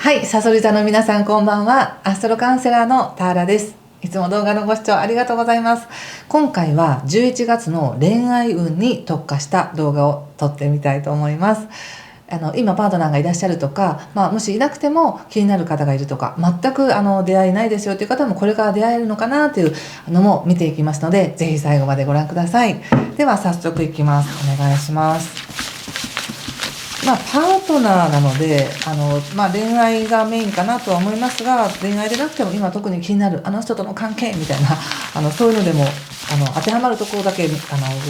はい、サソリ座の皆さんこんばんは。アストロカウンセラーのターラです。いつも動画のご視聴ありがとうございます。今回は11月の恋愛運に特化した動画を撮ってみたいと思います。今パートナーがいらっしゃるとか、もしいなくても気になる方がいるとか、全く出会いないですよという方もこれから出会えるのかなというのも見ていきますので、ぜひ最後までご覧ください。では早速いきます。お願いします。パートナーなので恋愛がメインかなとは思いますが、恋愛でなくても今特に気になるあの人との関係みたいなそういうのでも当てはまるところだけ受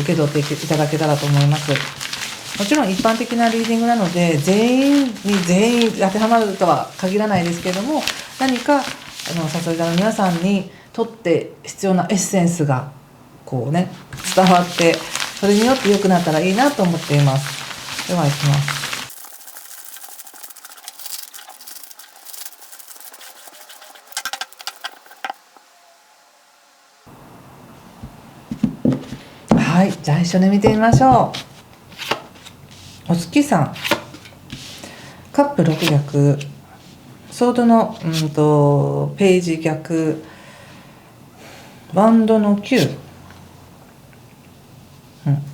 け取っていただけたらと思います。もちろん一般的なリーディングなので全員当てはまるとは限らないですけれども、何かサソリ座の皆さんにとって必要なエッセンスが伝わって、それによって良くなったらいいなと思っています。ではいきます。はい、じゃあ一緒に見てみましょう。お月さん、カップ6逆、ソードのページ逆、ワンドの9、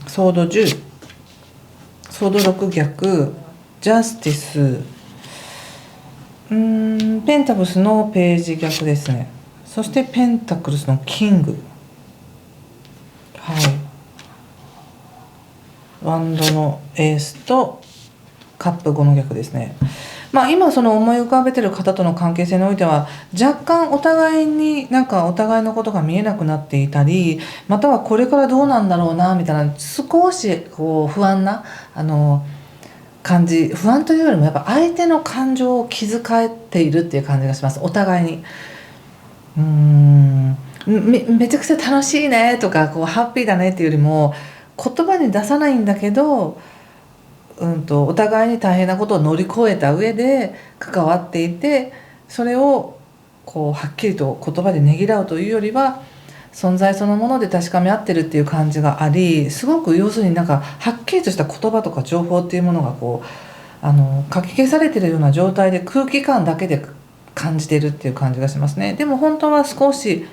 ソード10、ソード6逆、ジャスティス、ペンタブスのページ逆ですね。そしてペンタクルスのキング、ワンドのエースとカップ5の逆ですね。今その思い浮かべてる方との関係性においては、若干お互いにお互いのことが見えなくなっていたり、またはこれからどうなんだろうなみたいな少し不安な感じ、不安というよりもやっぱ相手の感情を気遣っているっていう感じがします。お互いにめちゃくちゃ楽しいねとかハッピーだねっていうよりも、言葉に出さないんだけど、お互いに大変なことを乗り越えた上で関わっていて、それをはっきりと言葉でねぎらうというよりは、存在そのもので確かめ合ってるっていう感じがあり、すごく要するにはっきりとした言葉とか情報っていうものがかき消されてるような状態で、空気感だけで感じてるっていう感じがしますね。でも本当は少し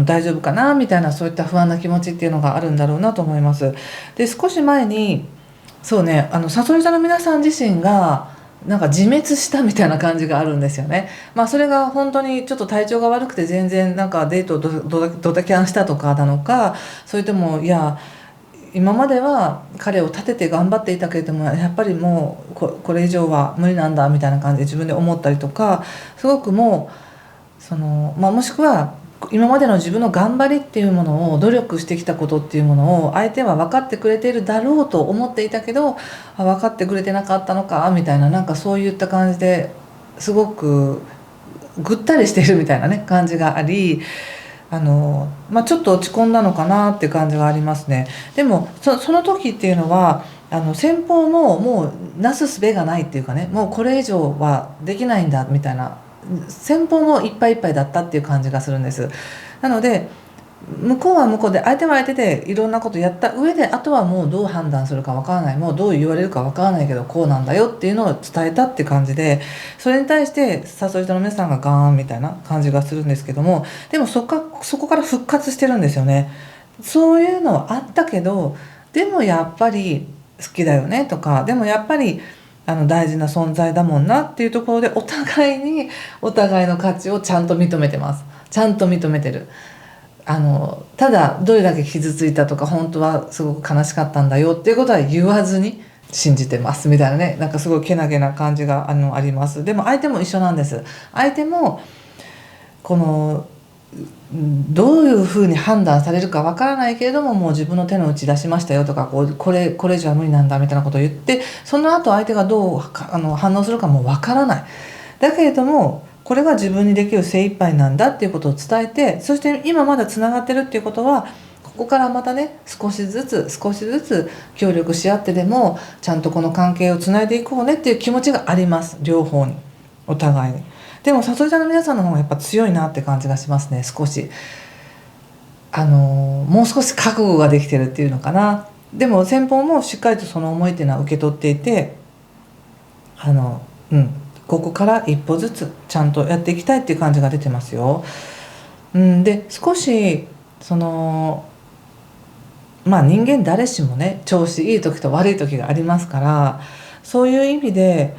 大丈夫かなみたいな、そういった不安な気持ちっていうのがあるんだろうなと思います。で、少し前にサソリ座の皆さん自身が自滅したみたいな感じがあるんですよね。それが本当にちょっと体調が悪くて全然デートをドタキャンしたとかなのか、それとも今までは彼を立てて頑張っていたけれども、やっぱりもうこれ以上は無理なんだみたいな感じで自分で思ったりとか、すごくもうもしくは今までの自分の頑張りっていうものを、努力してきたことっていうものを相手は分かってくれているだろうと思っていたけど、分かってくれてなかったのかみたいな、そういった感じですごくぐったりしているみたいな感じがあり、ちょっと落ち込んだのかなっていう感じがありますね。でもその時っていうのは先方ももうなすすべがないっていうかね、もうこれ以上はできないんだみたいな、先方もいっぱいいっぱいだったっていう感じがするんです。なので向こうは向こうで、相手は相手でいろんなことやった上で、あとはもうどう判断するかわからない、もうどう言われるかわからないけどこうなんだよっていうのを伝えたっていう感じで、それに対してサソリ座の皆さんがガーンみたいな感じがするんですけども、でもそこから復活してるんですよね。そういうのはあったけど、でもやっぱり好きだよねとか、でもやっぱり大事な存在だもんなっていうところで、お互いの価値をちゃんと認めてます。ちゃんと認めてる。ただどれだけ傷ついたとか、本当はすごく悲しかったんだよっていうことは言わずに信じてますみたいなね、すごいけなげな感じがあります。でも相手も一緒なんです。相手もどういうふうに判断されるかわからないけれども、もう自分の手の内出しましたよとか、これ以上は無理なんだみたいなことを言って、その後相手がどう反応するかもわからない。だけれどもこれが自分にできる精一杯なんだっていうことを伝えて、そして今まだつながってるっていうことは、ここからまたね、少しずつ協力し合ってでもちゃんとこの関係をつないでいこうねっていう気持ちがあります。両方に、お互いに。でもサソリ座の皆さんの方がやっぱ強いなって感じがしますね。少しもう少し覚悟ができてるっていうのかな。でも先方もしっかりとその思いっていうのは受け取っていて、ここから一歩ずつちゃんとやっていきたいっていう感じが出てますよ。で少しその人間誰しもね調子いい時と悪い時がありますから、そういう意味で、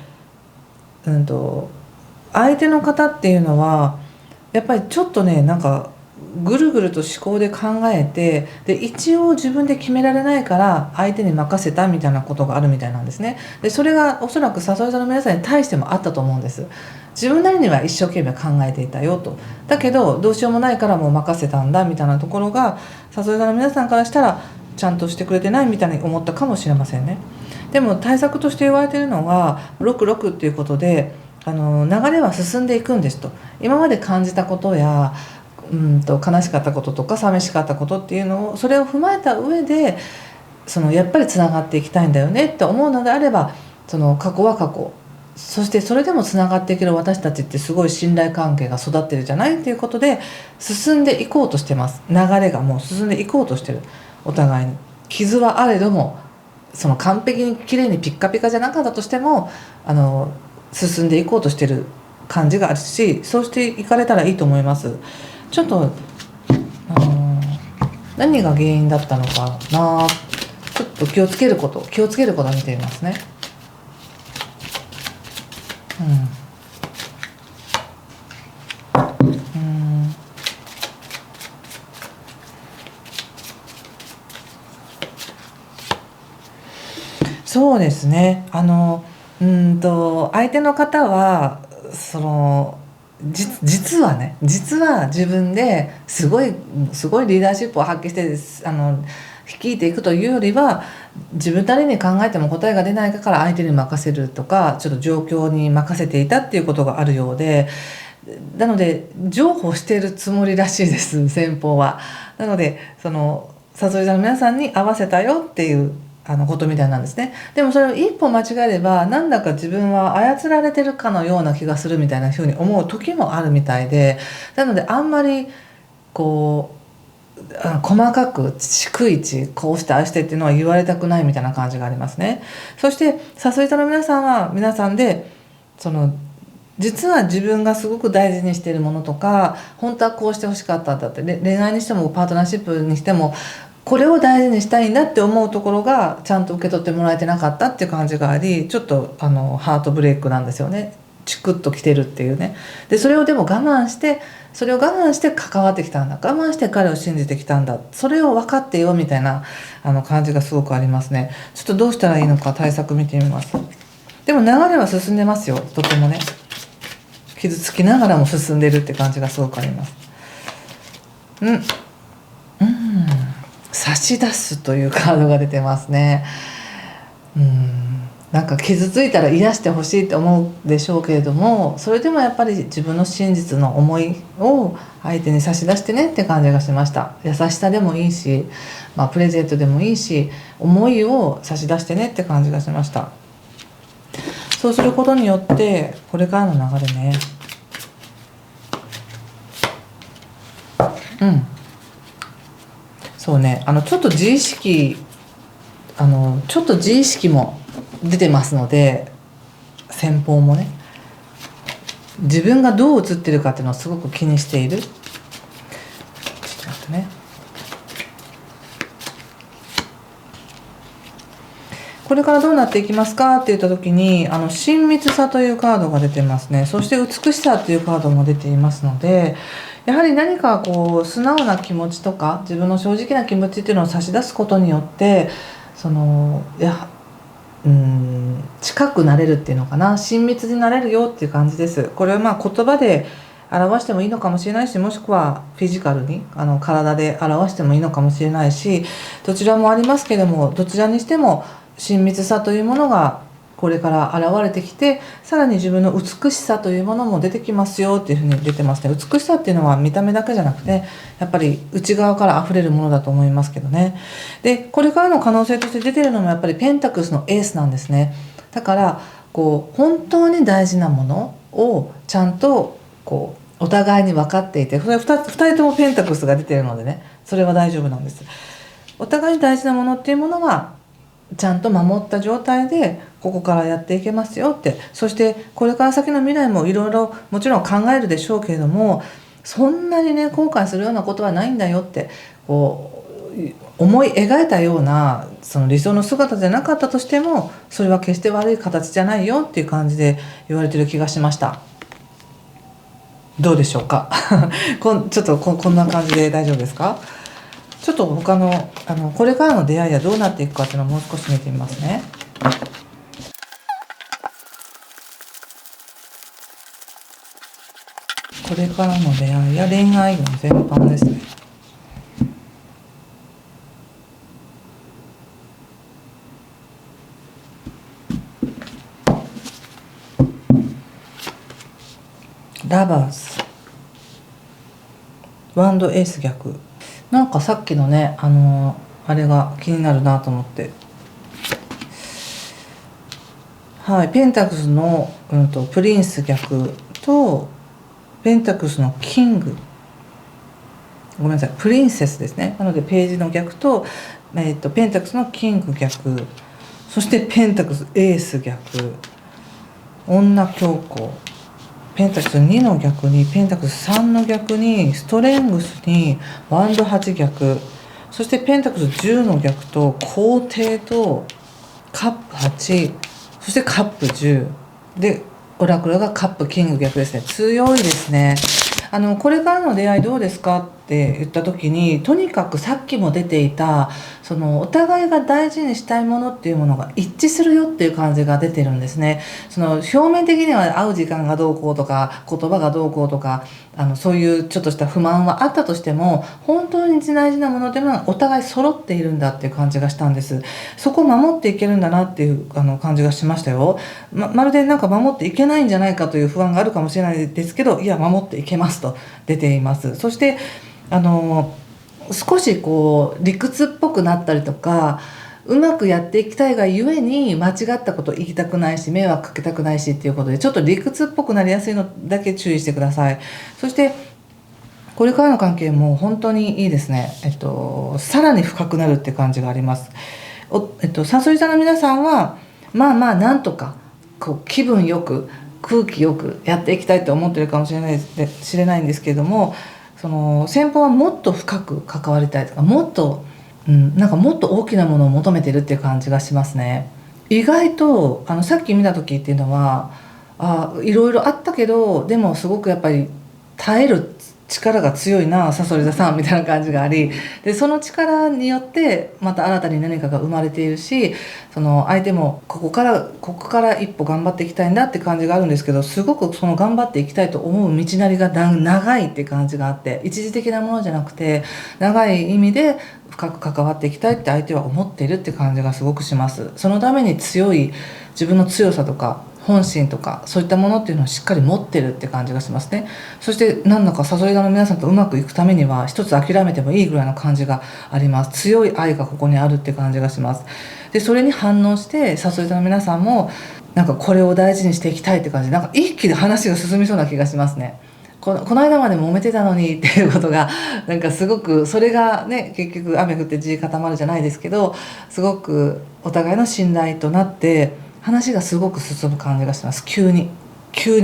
相手の方っていうのはやっぱりちょっとねぐるぐると思考で考えて、で一応自分で決められないから相手に任せたみたいなことがあるみたいなんですね。でそれがおそらくさそり座の皆さんに対してもあったと思うんです。自分なりには一生懸命考えていたよと、だけどどうしようもないからもう任せたんだみたいなところがさそり座の皆さんからしたらちゃんとしてくれてないみたいに思ったかもしれませんね。でも対策として言われているのは66っていうことで、流れは進んでいくんですと。今まで感じたことや悲しかったこととか寂しかったことっていうのをそれを踏まえた上でやっぱりつながっていきたいんだよねって思うのであれば、過去は過去、そしてそれでもつながっていける私たちってすごい信頼関係が育ってるじゃないっていうことで進んでいこうとしてます。流れがもう進んでいこうとしてる。お互いに傷はあれども完璧に綺麗にピッカピカじゃなかったとしても進んでいこうとしてる感じがあるし、そうしていかれたらいいと思います。ちょっと何が原因だったのかな、ちょっと気をつけること見てみますね。そうですね。相手の方は実は自分ですごいリーダーシップを発揮して率いていくというよりは、自分なりに考えても答えが出ないから相手に任せるとか、ちょっと状況に任せていたっていうことがあるようで、なので譲歩しているつもりらしいです先方は。なのでさそり座の皆さんに合わせたよっていうことみたいなんですね。でもそれを一歩間違えればなんだか自分は操られてるかのような気がするみたいなふうに思う時もあるみたいで、なのであんまり細かく逐一こうしてああしてっていうのは言われたくないみたいな感じがありますね。そしてさそり座の皆さんは皆さんで実は自分がすごく大事にしているものとか、本当はこうしてほしかったんだって、恋愛にしてもパートナーシップにしてもこれを大事にしたいんだって思うところがちゃんと受け取ってもらえてなかったっていう感じがあり、ちょっとハートブレイクなんですよね。チクッときてるっていうね。でそれを我慢して関わってきたんだ、我慢して彼を信じてきたんだ、それを分かってよみたいな感じがすごくありますね。ちょっとどうしたらいいのか対策見てみます。でも流れは進んでますよ、とてもね。傷つきながらも進んでるって感じがすごくあります。差し出すというカードが出てますね。傷ついたら癒してほしいって思うでしょうけれども、それでもやっぱり自分の真実の思いを相手に差し出してねって感じがしました。優しさでもいいし、プレゼントでもいいし、思いを差し出してねって感じがしました。そうすることによってこれからの流れね、そうね、ちょっと自意識も出てますので、先方もね自分がどう映ってるかっていうのをすごく気にしている。ちょっと待ってね。これからどうなっていきますかって言った時に親密さというカードが出てますね。そして美しさというカードも出ていますので、やはり何か素直な気持ちとか自分の正直な気持ちっていうのを差し出すことによって近くなれるっていうのかな、親密になれるよっていう感じです。これは言葉で表してもいいのかもしれないし、もしくはフィジカルに体で表してもいいのかもしれないし、どちらもありますけども、どちらにしても親密さというものがこれから現れてきて、さらに自分の美しさというものも出てきますよっていうふうに出てますね。美しさっていうのは見た目だけじゃなくてやっぱり内側から溢れるものだと思いますけどね。でこれからの可能性として出てるのもやっぱりペンタクルスのエースなんですね。だから本当に大事なものをちゃんとお互いに分かっていて、それ 2人ともペンタクルスが出てるのでね、それは大丈夫なんです。お互いに大事なものっていうものはちゃんと守った状態でここからやっていけますよって、そしてこれから先の未来もいろいろもちろん考えるでしょうけれども、そんなにね後悔するようなことはないんだよってこう思い描いたようなその理想の姿じゃなかったとしても、それは決して悪い形じゃないよっていう感じで言われてる気がしました。どうでしょうかちょっとこんな感じで大丈夫ですか？ちょっと他のこれからの出会いはどうなっていくかっていうのをもう少し見てみますね。これからの出会いや恋愛運全般ですね。ラバーズ、ワンドエース逆、なんかさっきのねあれが気になるなと思って、はい、ペンタクスの、プリンス逆とペンタクスのキング、ごめんなさい、プリンセスですね。なのでページの逆と、ペンタクスのキング逆、そしてペンタクスエース逆、女教皇、ペンタクス2の逆にペンタクス3の逆にストレングスにワンド8逆、そしてペンタクス10の逆と皇帝とカップ8、そしてカップ10でオラクルがカップキング逆ですね。強いですね。これからの出会いどうですかって言った時に、とにかくさっきも出ていたそのお互いが大事にしたいものっていうものが一致するよっていう感じが出てるんですね。その表面的には会う時間がどうこうとか言葉がどうこうとかそういうちょっとした不満はあったとしても、本当に大事なものっていうのはお互い揃っているんだっていう感じがしたんです。そこを守っていけるんだなっていう感じがしましたよ。まるでなんか守っていけないんじゃないかという不安があるかもしれないですけど、いや守っていけますと出ています。そして少しこう理屈っぽくなったりとか、うまくやっていきたいがゆえに間違ったこと言いたくないし迷惑かけたくないしっていうことで、ちょっと理屈っぽくなりやすいのだけ注意してください。そしてこれからの関係も本当にいいですね。さらに深くなるって感じがあります。サソリ座の皆さんはまあまあなんとかこう気分よく空気よくやっていきたいと思ってるかもしれないんですけれども、その先方はもっと深く関わりたいとか、もっと、なんかもっと大きなものを求めてるっていう感じがしますね。意外とさっき見た時っていうのはいろいろあったけど、でもすごくやっぱり耐える力が強いなさそり座さんみたいな感じがあり、でその力によってまた新たに何かが生まれているし、その相手もここから一歩頑張っていきたいんだって感じがあるんですけど、すごくその頑張っていきたいと思う道なりが長いって感じがあって、一時的なものじゃなくて長い意味で深く関わっていきたいって相手は思っているって感じがすごくします。そのために強い自分の強さとか本心とかそういったものっていうのをしっかり持ってるって感じがしますね。そして何だかサソリ座の皆さんとうまくいくためには一つ諦めてもいいぐらいの感じがあります。強い愛がここにあるって感じがします。でそれに反応してサソリ座の皆さんもなんかこれを大事にしていきたいって感じで、なんか一気に話が進みそうな気がしますね。この間まで揉めてたのにっていうことがなんかすごく、それがね結局雨降って地固まるじゃないですけど、すごくお互いの信頼となって話がすごく進む感じがします。急に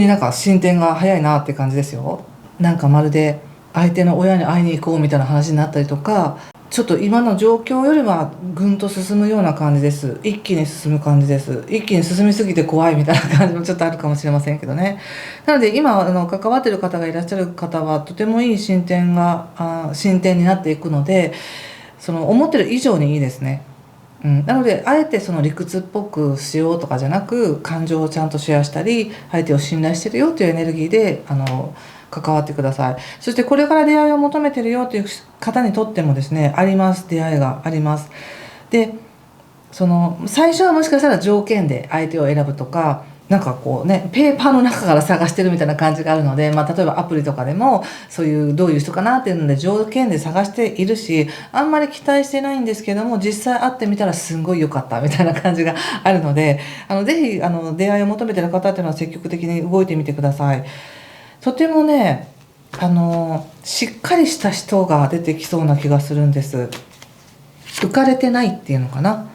なんか進展が早いなって感じですよ。なんかまるで相手の親に会いに行こうみたいな話になったりとか、ちょっと今の状況よりはぐんと進むような感じです。一気に進む感じです。一気に進みすぎて怖いみたいな感じもちょっとあるかもしれませんけどね。なので今関わってる方がいらっしゃる方はとてもいい進展になっていくので、その思ってる以上にいいですね。なのであえてその理屈っぽくしようとかじゃなく、感情をちゃんとシェアしたり相手を信頼してるよというエネルギーで関わってください。そしてこれから出会いを求めてるよという方にとってもですね、あります、出会いがあります。でその最初はもしかしたら条件で相手を選ぶとか、なんかこうねペーパーの中から探してるみたいな感じがあるので、例えばアプリとかでもそういうどういう人かなっていうので条件で探しているし、あんまり期待してないんですけども実際会ってみたらすんごい良かったみたいな感じがあるので、ぜひ出会いを求めてる方っていうのは積極的に動いてみてください。とてもねしっかりした人が出てきそうな気がするんです。浮かれてないっていうのかな。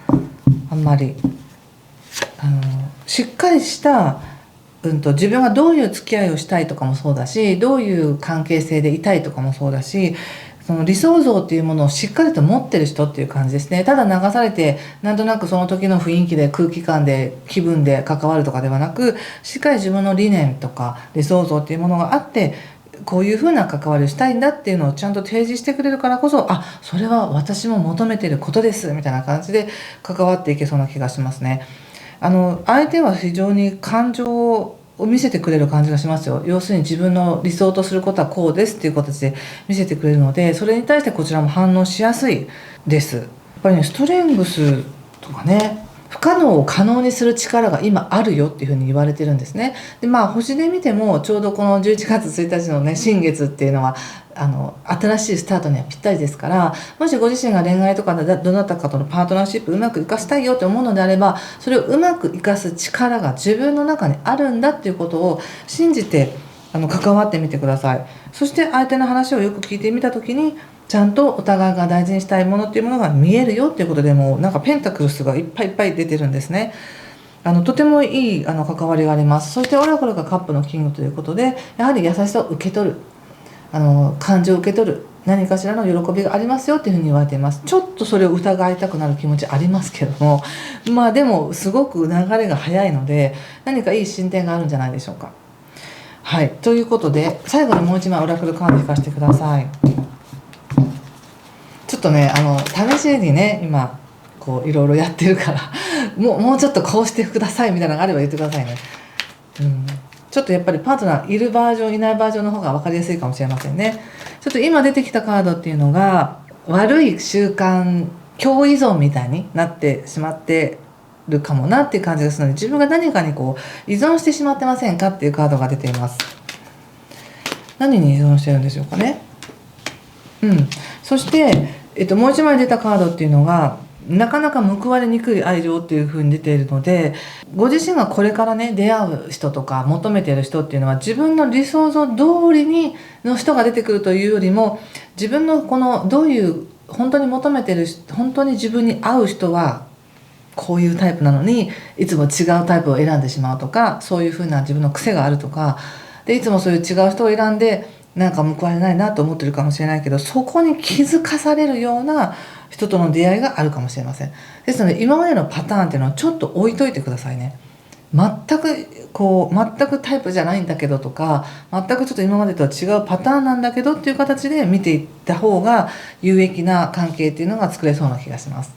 あんまりしっかりした、自分がどういう付き合いをしたいとかもそうだし、どういう関係性でいたいとかもそうだし、その理想像っていうものをしっかりと持ってる人っていう感じですね。ただ流されてなんとなくその時の雰囲気で空気感で気分で関わるとかではなく、しっかり自分の理念とか理想像っていうものがあって、こういうふうな関わりをしたいんだっていうのをちゃんと提示してくれるからこそ、あ、それは私も求めてることですみたいな感じで関わっていけそうな気がしますね。相手は非常に感情を見せてくれる感じがしますよ。要するに自分の理想とすることはこうですっていう形で見せてくれるので、それに対してこちらも反応しやすいです。やっぱりね、ストレングスとかね、不可能を可能にする力が今あるよっていうふうに言われてるんですね。で星で見てもちょうどこの11月1日のね新月っていうのは新しいスタートにはぴったりですから、もしご自身が恋愛とかでどなたかとのパートナーシップうまくいかしたいよと思うのであれば、それをうまくいかす力が自分の中にあるんだっていうことを信じて関わってみてください。そして相手の話をよく聞いてみた時に、ちゃんとお互いが大事にしたいものっていうものが見えるよっていうことで、もうなんかペンタクルスがいっぱいいっぱい出てるんですね。とてもいい関わりがあります。そしてオラクルがカップのキングということで、やはり優しさを受け取る、感情を受け取る、何かしらの喜びがありますよっていうふうに言われています。ちょっとそれを疑いたくなる気持ちありますけども、でもすごく流れが早いので、何かいい進展があるんじゃないでしょうか。はい、ということで最後にもう一枚オラクルカード引かせてください。ちょっとね試しにね今こういろいろやってるからもうちょっとこうしてくださいみたいなのがあれば言ってくださいね。ちょっとやっぱりパートナーいるバージョンいないバージョンの方が分かりやすいかもしれませんね。ちょっと今出てきたカードっていうのが悪い習慣強依存みたいになってしまってるかもなっていう感じがするので、自分が何かにこう依存してしまってませんかっていうカードが出ています。何に依存してるんでしょうかね。そして、もう一枚出たカードっていうのがなかなか報われにくい愛情っていう風に出ているので、ご自身がこれからね出会う人とか求めている人っていうのは自分の理想像通りにの人が出てくるというよりも、自分のこのどういう本当に求めてる本当に自分に合う人はこういうタイプなのにいつも違うタイプを選んでしまうとか、そういう風な自分の癖があるとかで、いつもそういう違う人を選んでなんか報われないなと思ってるかもしれないけど、そこに気づかされるような人との出会いがあるかもしれません。ですので今までのパターンっていうのをちょっと置いといてくださいね。全くタイプじゃないんだけどとか、全くちょっと今までとは違うパターンなんだけどっていう形で見ていった方が有益な関係っていうのが作れそうな気がします。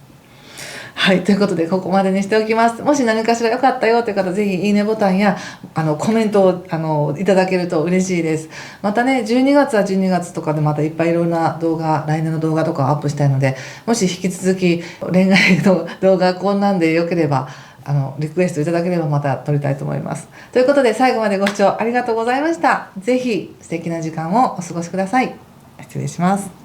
はい、ということでここまでにしておきます。もし何かしら良かったよという方、ぜひいいねボタンやコメントをいただけると嬉しいです。またね、12月は12月とかでまたいっぱいいろんな動画、来年の動画とかをアップしたいので、もし引き続き恋愛の動画こんなんでよければリクエストいただければまた撮りたいと思います。ということで最後までご視聴ありがとうございました。ぜひ素敵な時間をお過ごしください。失礼します。